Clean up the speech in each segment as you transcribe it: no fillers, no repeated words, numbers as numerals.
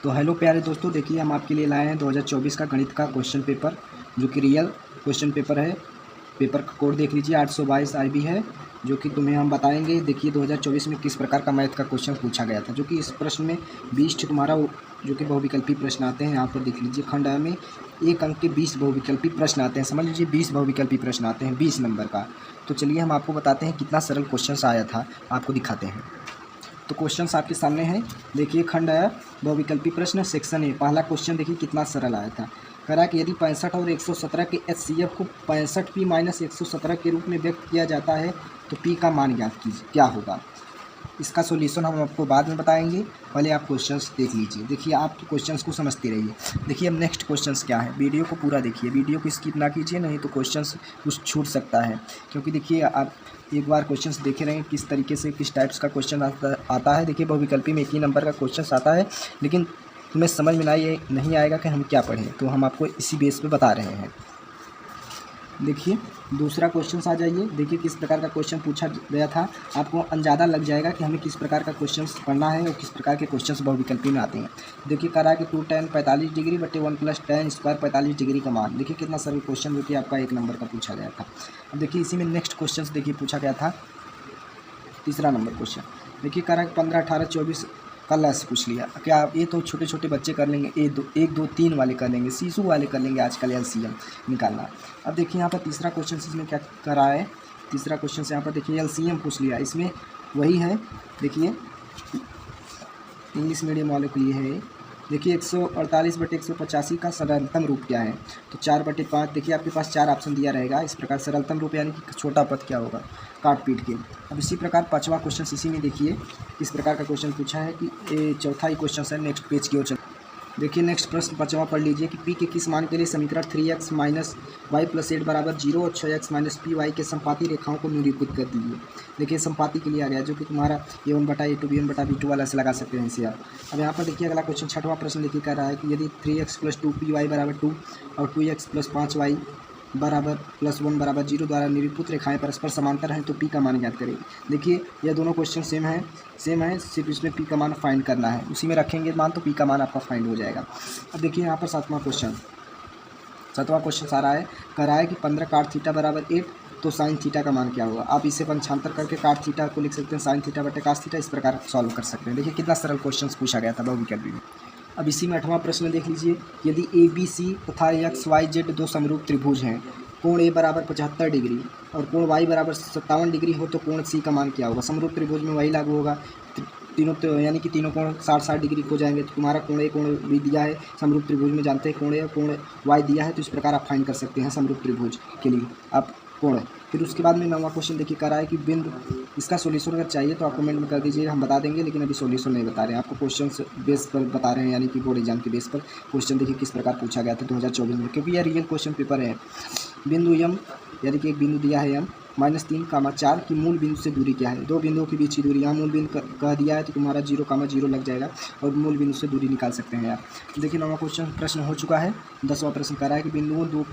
तो हेलो प्यारे दोस्तों, देखिए हम आपके लिए लाए हैं 2024 का गणित का क्वेश्चन पेपर, जो कि रियल क्वेश्चन पेपर है। पेपर का कोड देख लीजिए 822 IB है, जो कि तुम्हें हम बताएंगे। देखिए 2024 में किस प्रकार का मैथ का क्वेश्चन पूछा गया था, जो कि इस प्रश्न में 20 तुम्हारा जो कि बहुविकल्पी प्रश्न आते हैं। यहाँ पर देख लीजिए, खंड A में 1 अंक के 20 बहुविकल्पी प्रश्न आते हैं। समझ लीजिए 20 बहुविकल्पी प्रश्न आते हैं 20 नंबर का। तो चलिए हम आपको बताते हैं कितना सरल क्वेश्चन आया था, आपको दिखाते हैं। तो क्वेश्चंस आपके सामने हैं। देखिए खंड आया बहुविकल्पी प्रश्न सेक्शन ए। पहला क्वेश्चन देखिए कितना सरल आया था। कह रहा है कि यदि 65 और 117 के HCF को 65P - 117 के रूप में व्यक्त किया जाता है तो P का मान ज्ञात कीजिए, क्या होगा। इसका सॉल्यूशन हम आपको बाद में बताएंगे, पहले आप क्वेश्चंस देख लीजिए। देखिए आप क्वेश्चंस को समझते रहिए। देखिए अब नेक्स्ट क्वेश्चंस क्या है, वीडियो को पूरा देखिए, वीडियो को स्किप ना कीजिए, नहीं तो क्वेश्चंस कुछ छूट सकता है। क्योंकि देखिए आप एक बार क्वेश्चंस देखे रहें किस तरीके से किस टाइप्स का क्वेश्चन आता है। देखिए बहुविकल्पी में एक ही नंबर का क्वेश्चन आता है, लेकिन तुम्हें समझ में नहीं आएगा कि हम क्या पढ़ें, तो हम आपको इसी बेस पे बता रहे हैं। देखिए दूसरा क्वेश्चन आ जाइए। देखिए किस प्रकार का क्वेश्चन पूछा गया था, आपको अंदाज़ा लग जाएगा कि हमें किस प्रकार का क्वेश्चन पढ़ना है और किस प्रकार के क्वेश्चन बहुविकल्पी में आते हैं। देखिए कह रहा है कि 2 tan 45 डिग्री बटे 1 + tan स्क्वायर 45 डिग्री का मान। देखिए कितना सरल क्वेश्चन जो कि आपका 1 नंबर का पूछा गया था। अब देखिए इसी में नेक्स्ट क्वेश्चन देखिए पूछा गया था, तीसरा नंबर क्वेश्चन। देखिए कह रहा है 15, 18, 24 कल ऐसे पूछ लिया। क्या ये तो छोटे छोटे बच्चे कर लेंगे, 1, 2, 3 वाले कर लेंगे, शिशु वाले कर लेंगे आजकल LCM निकालना। अब देखिए यहाँ पर तीसरा क्वेश्चन इसमें क्या कर रहा है, तीसरा क्वेश्चन से यहाँ पर देखिए LCM पूछ लिया। इसमें वही है, देखिए इंग्लिश मीडियम वालों के लिए है। देखिए 148 बटे 185 का सरलतम रूप क्या है, तो 4/5। देखिए आपके पास 4 ऑप्शन दिया रहेगा। इस प्रकार सरलतम रूप यानी कि छोटा पद क्या होगा, काट पीट के। अब इसी प्रकार पांचवा क्वेश्चन इसी में देखिए किस प्रकार का क्वेश्चन पूछा है कि ये चौथा ही क्वेश्चन है। नेक्स्ट पेज की ओर चल। देखिए नेक्स्ट प्रश्न पांचवा पढ़ लीजिए कि P के किस मान के लिए समीकरण 3x - y + 8 = 0 और 6x - py के संपाती रेखाओं को निरूपित कर दीजिए। देखिए संपाती के लिए आ गया, जो कि तुम्हारा A1/A2 B1/B2 वाला से लगा सकते हैं इसे आप। अब यहाँ पर देखिए अगला क्वेश्चन छठवां प्रश्न देखिए कह रहा है कि यदि 3x + 2py = 2 और 2x + 5y +1 = 0 द्वारा निरूपित रेखाएं परस्पर समांतर हैं तो P का मान ज्ञात करें। देखिए यह दोनों क्वेश्चन सेम है, सिर्फ इसमें P का मान फाइंड करना है। उसी में रखेंगे मान तो P का मान आपका फाइंड हो जाएगा। अब देखिए यहाँ पर सातवां क्वेश्चन आ रहा है, कह रहा है कि 15 cot थीटा = 8 तो साइन थीटा का मान क्या होगा। आप इसे पंचांतर करके cot थीटा को लिख सकते हैं साइन थीटा बटे cos थीटा, इस प्रकार सॉल्व कर सकते हैं। देखिए कितना सरल क्वेश्चन पूछा गया था बहुविकल्पी में। अब इसी में 8वां प्रश्न देख लीजिए, यदि ABC तथा XYZ दो समरूप त्रिभुज हैं, कोण A = 75 डिग्री और कोण Y = 57 डिग्री हो तो कोण C का मान क्या होगा। समरूप त्रिभुज में वही लागू होगा, तीनों तो यानी कि तीनों कोण 60-60 डिग्री हो जाएंगे। तो तुम्हारा कोण A कोण B दिया है, समरूप त्रिभुज में जानते हैं कोण A और कोण Y दिया है, तो इस प्रकार आप फाइंड कर सकते हैं समरूप त्रिभुज के लिए आप कोण। फिर उसके बाद में 9वां क्वेश्चन देखिए कह रहा है कि बिंदु, इसका सॉल्यूशन अगर चाहिए तो आप कमेंट में कर दीजिए, हम बता देंगे, लेकिन अभी सॉल्यूशन नहीं बता रहे हैं आपको, क्वेश्चन बेस पर बता रहे हैं, यानी कि बोर्ड एग्जाम के बेस पर क्वेश्चन देखिए किस प्रकार पूछा गया था 2024 में, क्योंकि यह रियल क्वेश्चन पेपर है। बिंदु M यानी कि एक बिंदु दिया है M -3, 4 की मूल बिंदु से दूरी क्या है। दो बिंदुओं के बीच की दूरी, यहाँ मूल बिंदु कह दिया है तो तुम्हारा 0, 0 लग जाएगा और मूल बिंदु से दूरी निकाल सकते हैं आप। देखिए 9वां प्रश्न हो चुका है। 10वां प्रश्न कह रहा है कि बिंदुओं -2,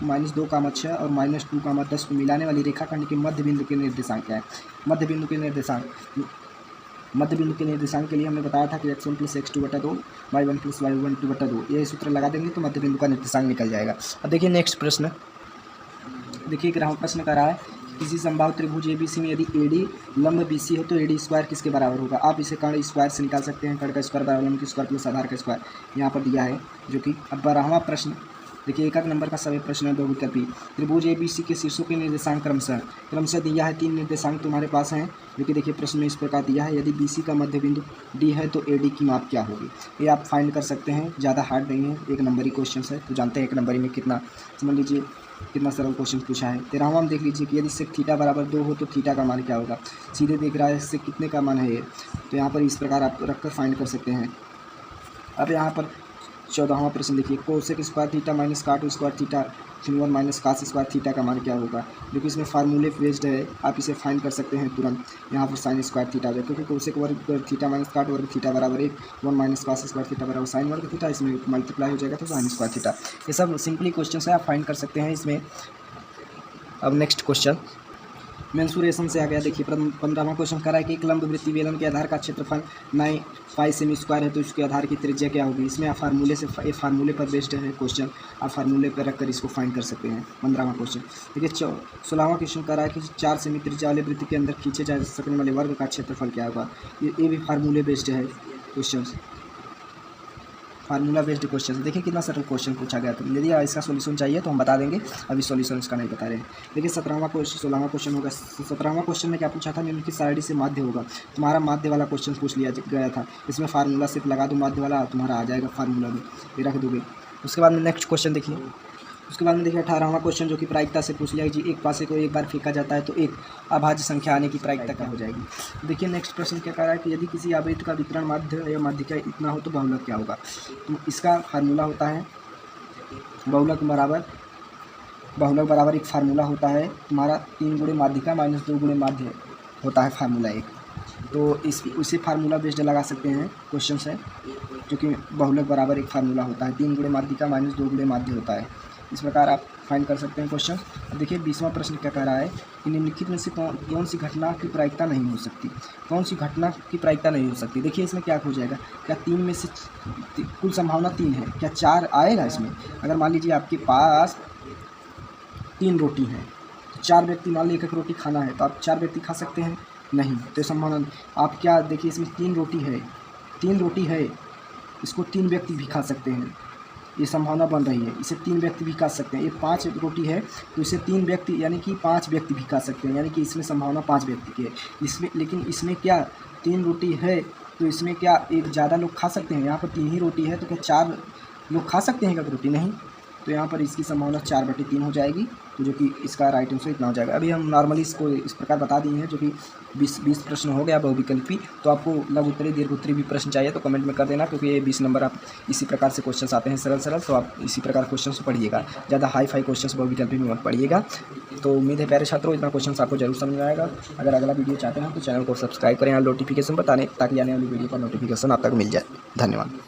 6 और -2, 10 को मिलाने वाली रेखाखंड के मध्य बिंदु के निर्देशांक क्या है। मध्य बिंदु के निर्देशांक के लिए हमने बताया था कि x1 + x2/2 y1 + y12/2, यह सूत्र लगा देंगे तो मध्य बिंदु का निर्देशांक निकल जाएगा। अब देखिए नेक्स्ट प्रश्न, देखिए 11वां प्रश्न कर रहा है, किसी समबाहु त्रिभुज ABC में यदि AD लंब BC हो तो AD² किसके बराबर होगा। आप इसे कर्ण स्क्वायर से निकाल सकते हैं, कर्ण का स्क्वायर = लंब की स्क्वायर प्लस आधार का स्क्वायर यहाँ पर दिया है, जो कि। अब 12वां प्रश्न देखिए 1 नंबर का सभी प्रश्न है बहुविकल्पी। त्रिभुज ABC के शीर्षों के निर्देशांक क्रमशः दिया है, 3 निर्देशांक तुम्हारे पास हैं, जो कि देखिए प्रश्न में इस प्रकार दिया है, यदि BC का मध्य बिंदु D है तो AD की माप क्या होगी। ये आप फाइंड कर सकते हैं, ज़्यादा हार्ड नहीं है, 1 नंबरी क्वेश्चन है, तो जानते हैं 1 नंबरी में कितना, समझ लीजिए कितना सरल क्वेश्चन पूछा है। 13वां देख लीजिए कि यदि sec थीटा = 2 हो तो थीटा का मान क्या होगा। सीधे देख रहा है sec कितने का मान है ये, तो यहाँ पर इस प्रकार आप रखकर फाइंड कर सकते हैं। अब यहाँ पर 14वां प्रश्न देखिए, cosec square theta - cot square theta 1 - cos square theta का मान क्या होगा, जो कि इसमें फार्मूले बेस्ड है, आप इसे फाइंड कर सकते हैं तुरंत। यहाँ पर साइन स्क्वायर थीटा है, क्योंकि कोसेक वर्ग थीटा - काट वर्ग theta = 1, 1 - cos square theta = sine वर्ग थीटा, इसमें मल्टीप्लाई हो जाएगा तो साइन स्क्वायर थीटा। ये सब सिंपली क्वेश्चन है, आप फाइंड कर सकते हैं इसमें। अब नेक्स्ट क्वेश्चन मेंसुरेशन से आ गया। देखिए 15वां क्वेश्चन कह रहा है कि एक लंबवृत्तीय बेलन के आधार का क्षेत्रफल 9 पाई सेमी स्क्वायर है, तो इसके आधार की त्रिज्या क्या होगी। इसमें आप फार्मूले पर बेस्ड है क्वेश्चन, आप फार्मूले पर रखकर इसको फाइंड कर सकते हैं। 15वां क्वेश्चन देखिए 16वां क्वेश्चन कह रहा है कि 4 सेमी त्रिज्या वाले वृत्त के अंदर खींचे जा सकने वाले वर्ग का क्षेत्रफल क्या होगा। ये भी फार्मूले बेस्ड है क्वेश्चन, फार्मूला बेस्ड क्वेश्चन। देखिए कितना सरल क्वेश्चन पूछा गया। तो यदि इसका सॉल्यूशन चाहिए तो हम बता देंगे, अभी सॉल्यूशन इसका नहीं बता रहे हैं। देखिए 16वां क्वेश्चन होगा। 17वां क्वेश्चन में क्या पूछा था, निम्नलिखित सारणी से माध्य होगा। तुम्हारा माध्य वाला क्वेश्चन पूछ लिया गया था। इसमें फार्मूला सिर्फ लगा दो माध्य वाला, तुम्हारा आ जाएगा फार्मूला में, ये रख दोगे। उसके बाद में नेक्स्ट क्वेश्चन देखिए, उसके बाद में देखिए 18वां क्वेश्चन जो कि प्रायिकता से पूछ लिया जी, एक पासे को एक बार फेंका जाता है तो एक अभाज्य संख्या आने की प्रायिकता क्या हो जाएगी। देखिए नेक्स्ट प्रश्न क्या कह रहा है कि यदि किसी आवृत्त का वितरण माध्य या माध्यिका इतना हो तो बहुलक क्या होगा। तो इसका फार्मूला होता है बहुलक बराबर एक फार्मूला होता है तुम्हारा 3 गुणे माध्यिका माइनस 2 गुणे माध्य होता है फार्मूला एक। तो उसी फार्मूला बेस्ड लगा सकते हैं क्वेश्चन है, जो कि बहुलक बराबर एक फार्मूला होता है 3 गुणे माध्यिका माइनस 2 गुणे माध्य होता है। इस प्रकार आप फाइंड कर सकते हैं क्वेश्चन। देखिए 20वां प्रश्न क्या कह रहा है कि निम्नलिखित में से कौन सी घटना की प्रायिकता नहीं हो सकती। कौन सी घटना की प्रायिकता नहीं हो सकती। देखिए इसमें क्या हो जाएगा, क्या 3 में से कुल संभावना 3 है, क्या 4 आएगा इसमें। अगर मान लीजिए आपके पास 3 रोटी है, तो 4 व्यक्ति मान लीजिए एक रोटी खाना है, तो आप 4 व्यक्ति खा सकते हैं नहीं, तो संभावना आप क्या देखिए इसमें 3 रोटी है, इसको 3 व्यक्ति भी खा सकते हैं, ये संभावना बन रही है। इसे 3 व्यक्ति भी खा सकते हैं। ये 5 रोटी है तो इसे 3 व्यक्ति यानी कि 5 व्यक्ति भी खा सकते हैं, यानी कि इसमें संभावना 5 व्यक्ति की है। इसमें लेकिन इसमें क्या 3 रोटी है तो इसमें क्या एक ज़्यादा लोग खा सकते हैं। यहाँ पर 3 ही रोटी है तो क्या 4 लोग खा सकते हैं क्या रोटी, नहीं। तो यहाँ पर इसकी संभावना 4/3 हो जाएगी, तो जो कि इसका राइट आंसर इतना हो जाएगा। अभी हम नॉर्मली इसको इस प्रकार बता दिए हैं, जो कि 20 प्रश्न हो गया बहुविकल्पी। तो आपको लघु उत्तरी दीर्घ उत्तरी भी प्रश्न चाहिए तो कमेंट में कर देना, क्योंकि ये 20 नंबर आप इसी प्रकार से क्वेश्चन आते हैं सरल, तो आप इसी प्रकार क्वेश्चन पढ़िएगा, ज़्यादा हाई क्वेश्चन बहुविकल्पी में मत पढ़िएगा। तो उम्मीद है प्यारे छात्रों इतना क्वेश्चन आपको जरूर समझ में आएगा। अगर अगला वीडियो चाहते हैं तो चैनल को सब्सक्राइब करें और नोटिफिकेशन बताने, ताकि आने वाली वीडियो का नोटिफिकेशन आप तक मिल जाए। धन्यवाद।